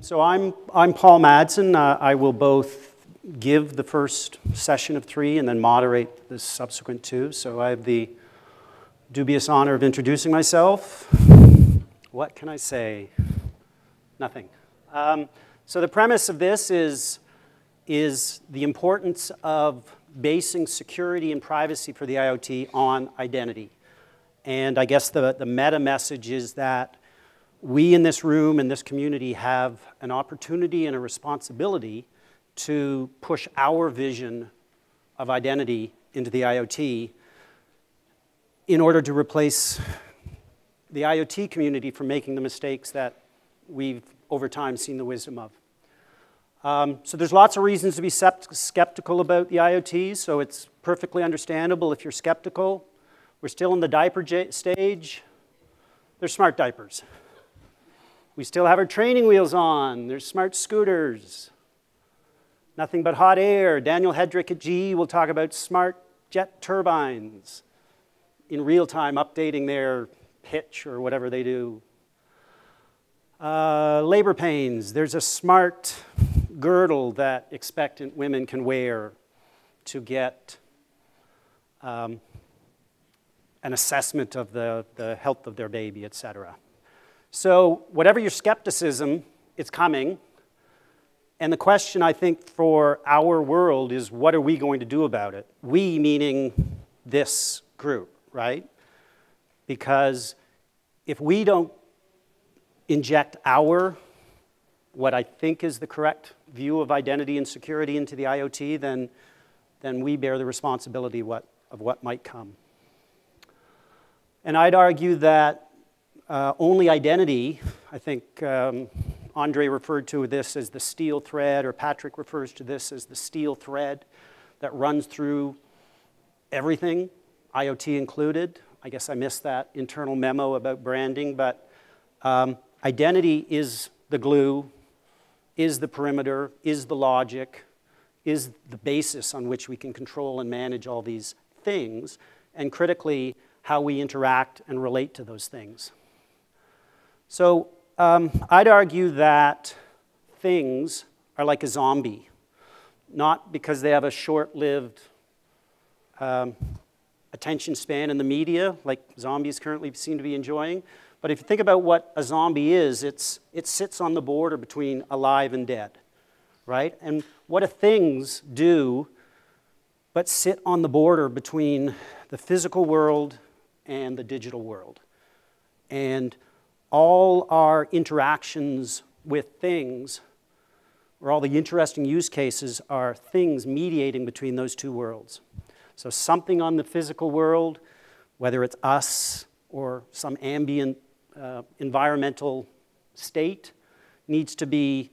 So I'm Paul Madsen. I will both give the first session of 3 and then moderate the subsequent 2. So I have the dubious honor of introducing myself. What can I say? Nothing. So the premise of this is the importance of basing security and privacy for the IoT on identity. And I guess the meta message is that we in this room, in this community, have an opportunity and a responsibility to push our vision of identity into the IoT in order to replace the IoT community from making the mistakes that we've, over time, seen the wisdom of. So there's lots of reasons to be skeptical about the IoT, so it's perfectly understandable if you're skeptical. We're still in the diaper stage. There's smart diapers. We still have our training wheels on. There's smart scooters. Nothing but hot air. Daniel Hedrick at GE will talk about smart jet turbines in real time updating their pitch or whatever they do. Labor pains. There's a smart girdle that expectant women can wear to get an assessment of the health of their baby, etc. So whatever your skepticism, it's coming. And the question, I think, for our world is, what are we going to do about it? We, meaning this group, right? Because if we don't inject what I think is the correct view of identity and security into the IoT, then we bear the responsibility of what might come. And I'd argue that only identity, I think Andre referred to this as the steel thread, or Patrick refers to this as the steel thread that runs through everything, IoT included. I guess I missed that internal memo about branding, but identity is the glue, is the perimeter, is the logic, is the basis on which we can control and manage all these things, and critically, how we interact and relate to those things. So I'd argue that things are like a zombie, not because they have a short-lived attention span in the media, like zombies currently seem to be enjoying, but if you think about what a zombie is, it sits on the border between alive and dead, right? And what do things do but sit on the border between the physical world and the digital world? And all our interactions with things, or all the interesting use cases, are things mediating between those two worlds. So something on the physical world, whether it's us or some ambient environmental state, needs to be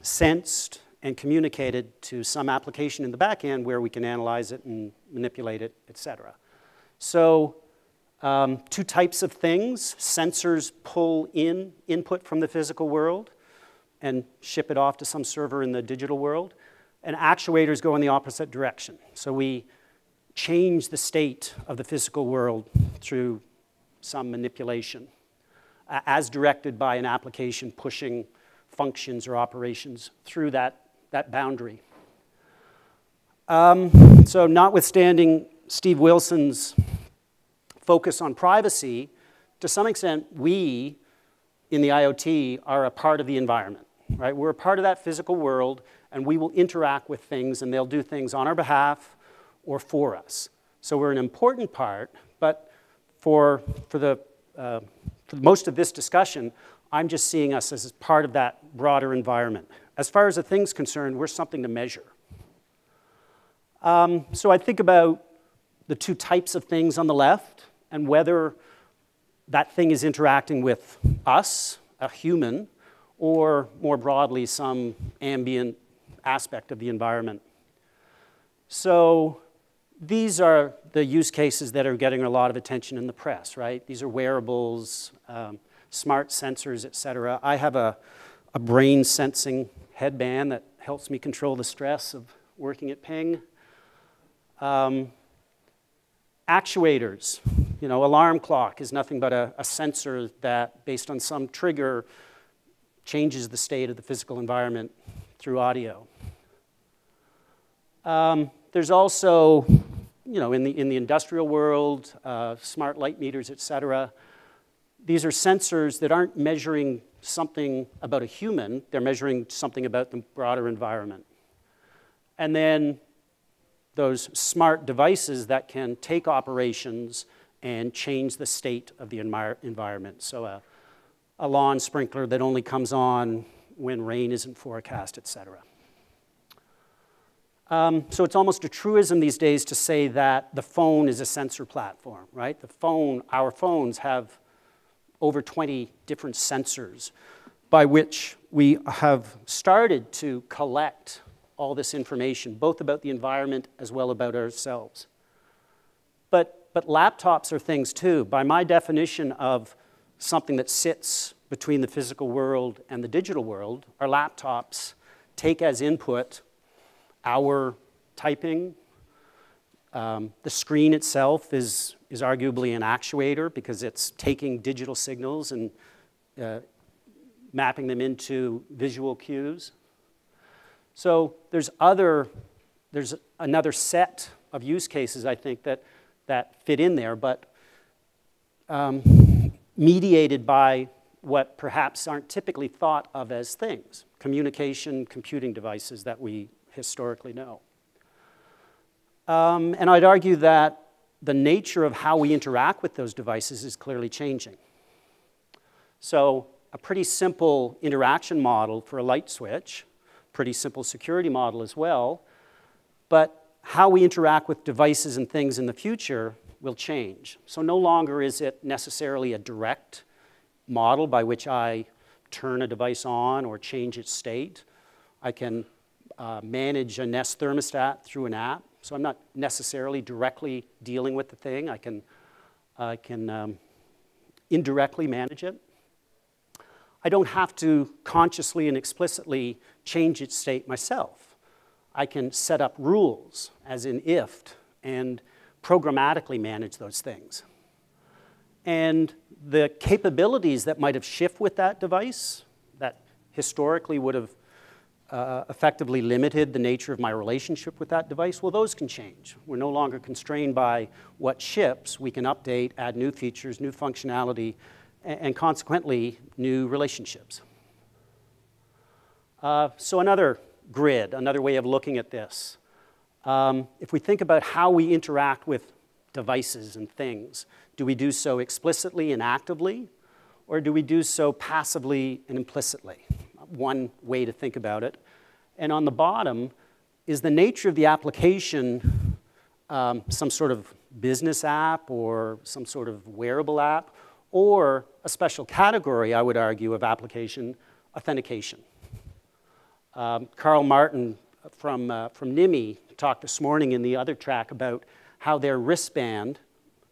sensed and communicated to some application in the back end where we can analyze it and manipulate it, etc. So two types of things. Sensors pull in input from the physical world and ship it off to some server in the digital world. And actuators go in the opposite direction. So we change the state of the physical world through some manipulation, as directed by an application pushing functions or operations through that boundary. So notwithstanding Steve Wilson's focus on privacy, to some extent, we in the IoT are a part of the environment, right? We're a part of that physical world, and we will interact with things, and they'll do things on our behalf or for us. So we're an important part, but for most of this discussion, I'm just seeing us as part of that broader environment. As far as the thing's concerned, we're something to measure. So I think about the two types of things on the left, and whether that thing is interacting with us, a human, or more broadly, some ambient aspect of the environment. So these are the use cases that are getting a lot of attention in the press, right? These are wearables, smart sensors, etc. I have a brain sensing headband that helps me control the stress of working at Ping. Actuators. Alarm clock is nothing but a sensor that, based on some trigger, changes the state of the physical environment through audio. There's also, in the industrial world, smart light meters, et cetera. These are sensors that aren't measuring something about a human, they're measuring something about the broader environment. And then those smart devices that can take operations and change the state of the environment. So a lawn sprinkler that only comes on when rain isn't forecast, et cetera. So it's almost a truism these days to say that the phone is a sensor platform, right? Our phones have over 20 different sensors by which we have started to collect all this information, both about the environment as well about ourselves. But laptops are things too. By my definition of something that sits between the physical world and the digital world, our laptops take as input our typing. The screen itself is arguably an actuator because it's taking digital signals and mapping them into visual cues. So there's another set of use cases, I think, that fit in there, but mediated by what perhaps aren't typically thought of as things, computing devices that we historically know. And I'd argue that the nature of how we interact with those devices is clearly changing. So a pretty simple interaction model for a light switch, pretty simple security model as well, but how we interact with devices and things in the future will change. So no longer is it necessarily a direct model by which I turn a device on or change its state. I can manage a Nest thermostat through an app, so I'm not necessarily directly dealing with the thing. I can indirectly manage it. I don't have to consciously and explicitly change its state myself. I can set up rules, as in if, and programmatically manage those things. And the capabilities that might have shifted with that device, that historically would have effectively limited the nature of my relationship with that device, well, those can change. We're no longer constrained by what ships. We can update, add new features, new functionality, and consequently, new relationships. So another grid, another way of looking at this. If we think about how we interact with devices and things, do we do so explicitly and actively, or do we do so passively and implicitly? One way to think about it. And on the bottom, is the nature of the application some sort of business app or some sort of wearable app, or a special category, I would argue, of application, authentication. Carl Martin from NIMI talked this morning in the other track about how their wristband,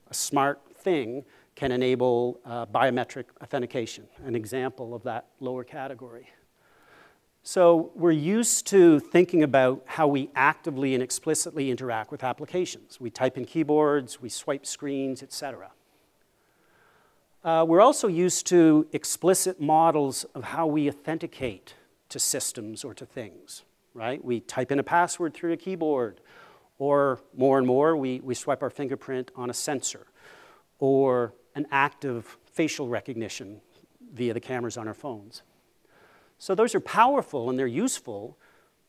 a smart thing, can enable biometric authentication, an example of that lower category. So we're used to thinking about how we actively and explicitly interact with applications. We type in keyboards, we swipe screens, et cetera. We're also used to explicit models of how we authenticate to systems or to things, right? We type in a password through a keyboard, or more and more, we swipe our fingerprint on a sensor, or an active facial recognition via the cameras on our phones. So those are powerful and they're useful,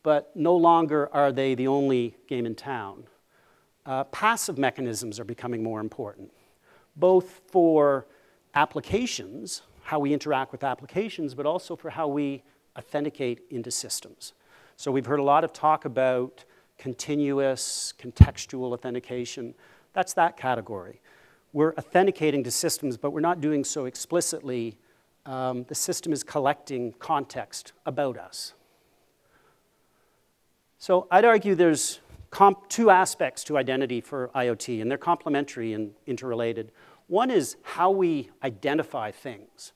but no longer are they the only game in town. Passive mechanisms are becoming more important, both for applications, how we interact with applications, but also for how we authenticate into systems. So we've heard a lot of talk about continuous, contextual authentication. That's that category. We're authenticating to systems, but we're not doing so explicitly. The system is collecting context about us. So I'd argue there's two aspects to identity for IoT, and they're complementary and interrelated. One is how we identify things.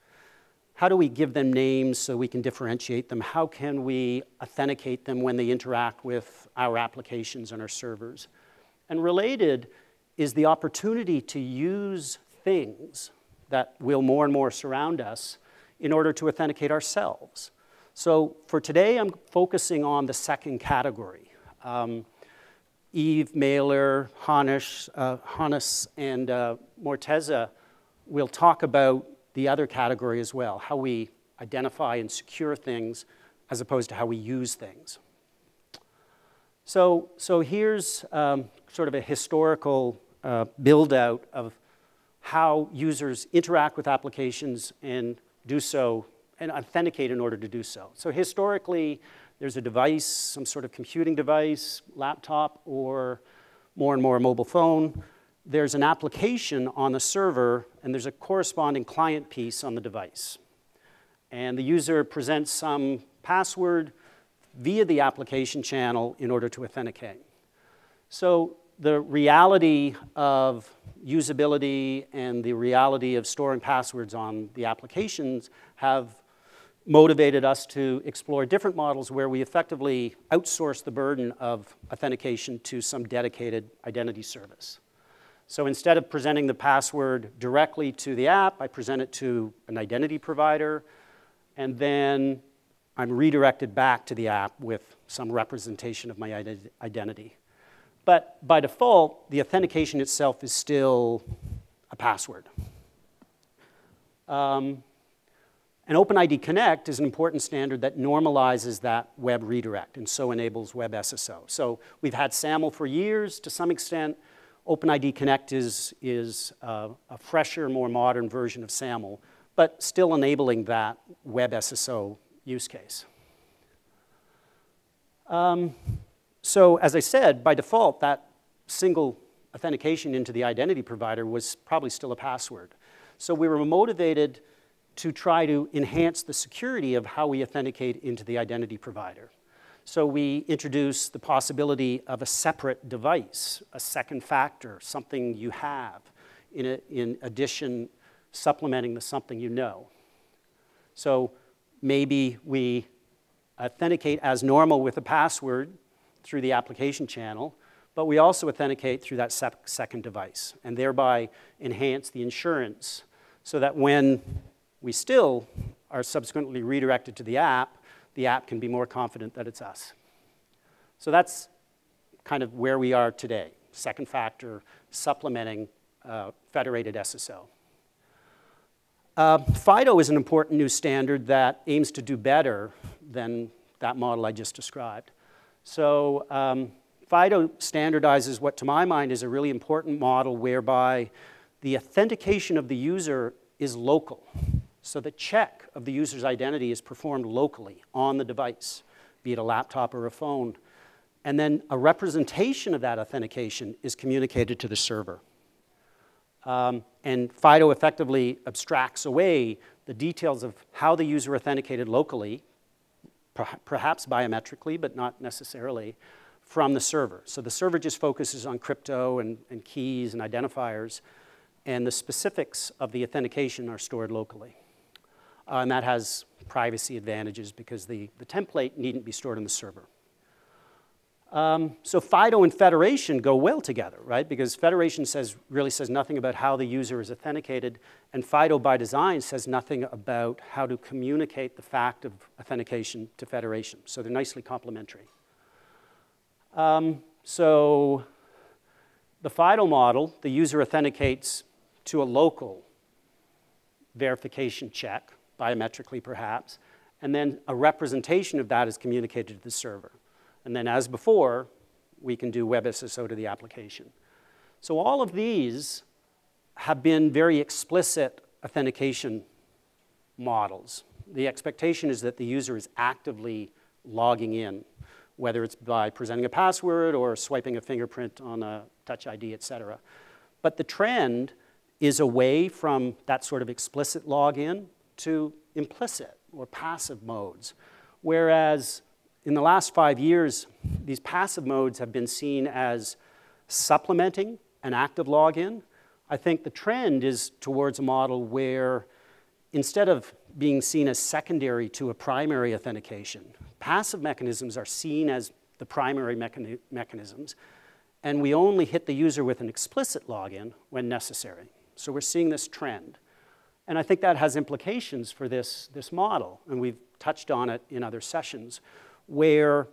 How do we give them names so we can differentiate them? How can we authenticate them when they interact with our applications and our servers? And related is the opportunity to use things that will more and more surround us in order to authenticate ourselves. So for today, I'm focusing on the second category. Eve, Mailer, Hannes, and Morteza will talk about the other category as well, how we identify and secure things as opposed to how we use things. So here's sort of a historical build-out of how users interact with applications and do so and authenticate in order to do so. So historically, there's a device, some sort of computing device, laptop, or more and more a mobile phone. There's an application on the server, and there's a corresponding client piece on the device. And the user presents some password via the application channel in order to authenticate. So the reality of usability and the reality of storing passwords on the applications have motivated us to explore different models where we effectively outsource the burden of authentication to some dedicated identity service. So instead of presenting the password directly to the app, I present it to an identity provider, and then I'm redirected back to the app with some representation of my identity. But by default, the authentication itself is still a password. And OpenID Connect is an important standard that normalizes that web redirect and so enables web SSO. So we've had SAML for years to some extent. OpenID Connect is a fresher, more modern version of SAML, but still enabling that web SSO use case. So as I said, by default, that single authentication into the identity provider was probably still a password. So we were motivated to try to enhance the security of how we authenticate into the identity provider. So we introduced the possibility of a separate device, a second factor, something you have, in addition, supplementing the something you know. So maybe we authenticate as normal with a password through the application channel, but we also authenticate through that second device and thereby enhance the insurance so that when we still are subsequently redirected to the app can be more confident that it's us. So that's kind of where we are today, second factor supplementing federated SSO. FIDO is an important new standard that aims to do better than that model I just described. So FIDO standardizes what, to my mind, is a really important model whereby the authentication of the user is local. So the check of the user's identity is performed locally on the device, be it a laptop or a phone. And then a representation of that authentication is communicated to the server. And FIDO effectively abstracts away the details of how the user authenticated locally, perhaps biometrically, but not necessarily, from the server. So the server just focuses on crypto and keys and identifiers, and the specifics of the authentication are stored locally. And that has privacy advantages because the template needn't be stored in the server. So FIDO and federation go well together, right? Because federation really says nothing about how the user is authenticated, and FIDO by design says nothing about how to communicate the fact of authentication to federation. So they're nicely complementary. So the FIDO model, the user authenticates to a local verification check, biometrically perhaps, and then a representation of that is communicated to the server. And then as before, we can do web SSO to the application. So all of these have been very explicit authentication models. The expectation is that the user is actively logging in, whether it's by presenting a password or swiping a fingerprint on a Touch ID, et cetera. But the trend is away from that sort of explicit login to implicit or passive modes. Whereas in the last 5 years, these passive modes have been seen as supplementing an active login. I think the trend is towards a model where instead of being seen as secondary to a primary authentication, passive mechanisms are seen as the primary mechanisms, and we only hit the user with an explicit login when necessary. So we're seeing this trend. And I think that has implications for this model, and we've touched on it in other sessions, where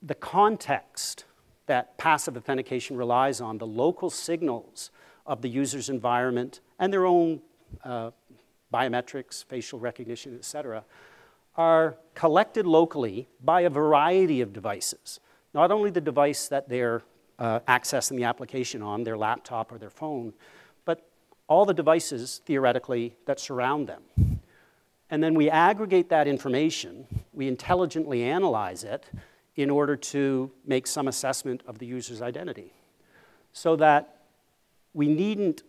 the context that passive authentication relies on, the local signals of the user's environment and their own biometrics, facial recognition, et cetera, are collected locally by a variety of devices. Not only the device that they're accessing the application on, their laptop or their phone, but all the devices, theoretically, that surround them. And then we aggregate that information, we intelligently analyze it in order to make some assessment of the user's identity. So that we needn't,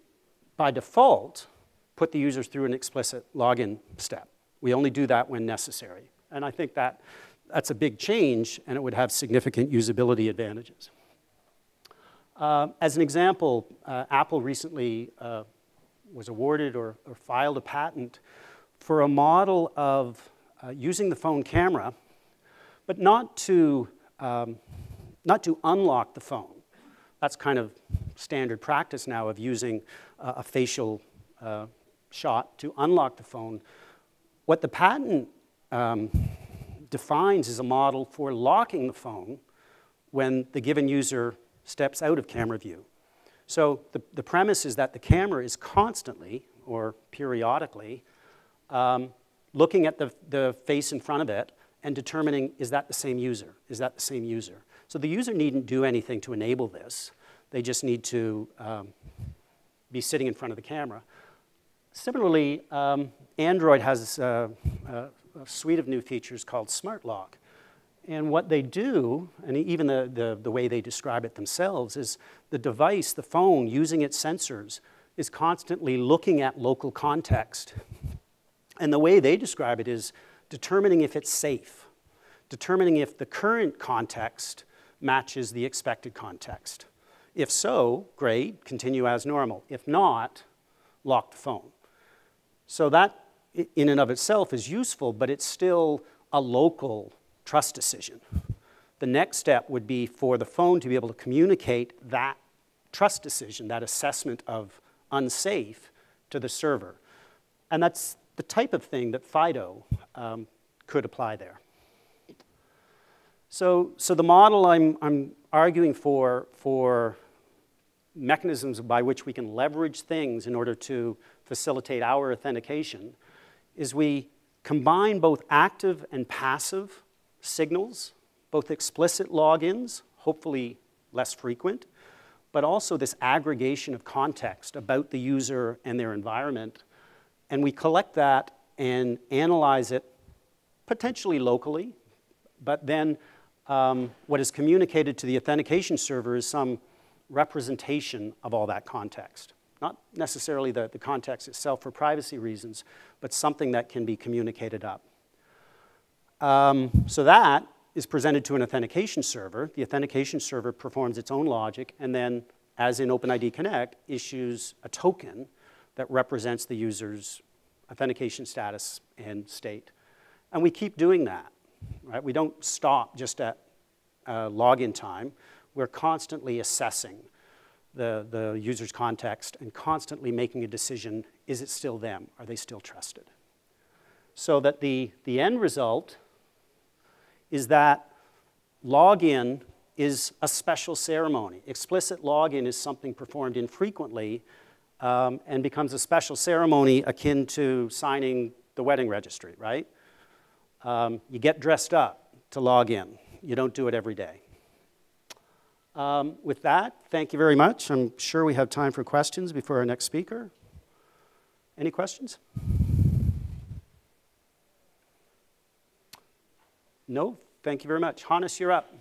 by default, put the users through an explicit login step. We only do that when necessary. And I think that's a big change, and it would have significant usability advantages. As an example, Apple recently was awarded or filed a patent for a model of using the phone camera, but not to unlock the phone. That's kind of standard practice now of using a facial shot to unlock the phone. What the patent defines is a model for locking the phone when the given user steps out of camera view. So the premise is that the camera is constantly, or periodically, looking at the face in front of it and determining, is that the same user? Is that the same user? So the user needn't do anything to enable this. They just need to be sitting in front of the camera. Similarly, Android has a suite of new features called Smart Lock. And what they do, and even the way they describe it themselves, is the device, the phone, using its sensors, is constantly looking at local context. And the way they describe it is determining if it's safe, determining if the current context matches the expected context. If so, great, continue as normal. If not, lock the phone. So that, in and of itself, is useful, but it's still a local trust decision. The next step would be for the phone to be able to communicate that trust decision, that assessment of unsafe, to the server. And that's the type of thing that FIDO could apply there. So the model I'm arguing for mechanisms by which we can leverage things in order to facilitate our authentication is we combine both active and passive signals, both explicit logins, hopefully less frequent, but also this aggregation of context about the user and their environment. And we collect that and analyze it potentially locally, but then what is communicated to the authentication server is some representation of all that context. Not necessarily the context itself for privacy reasons, but something that can be communicated up. So that is presented to an authentication server. The authentication server performs its own logic, and then, as in OpenID Connect, issues a token that represents the user's authentication status and state. And we keep doing that, right? We don't stop just at login time. We're constantly assessing the user's context and constantly making a decision, is it still them? Are they still trusted? So that the end result is that login is a special ceremony. Explicit login is something performed infrequently and becomes a special ceremony akin to signing the wedding registry, right? You get dressed up to log in. You don't do it every day. With that, thank you very much. I'm sure we have time for questions before our next speaker. Any questions? No? Thank you very much. Hannes, you're up.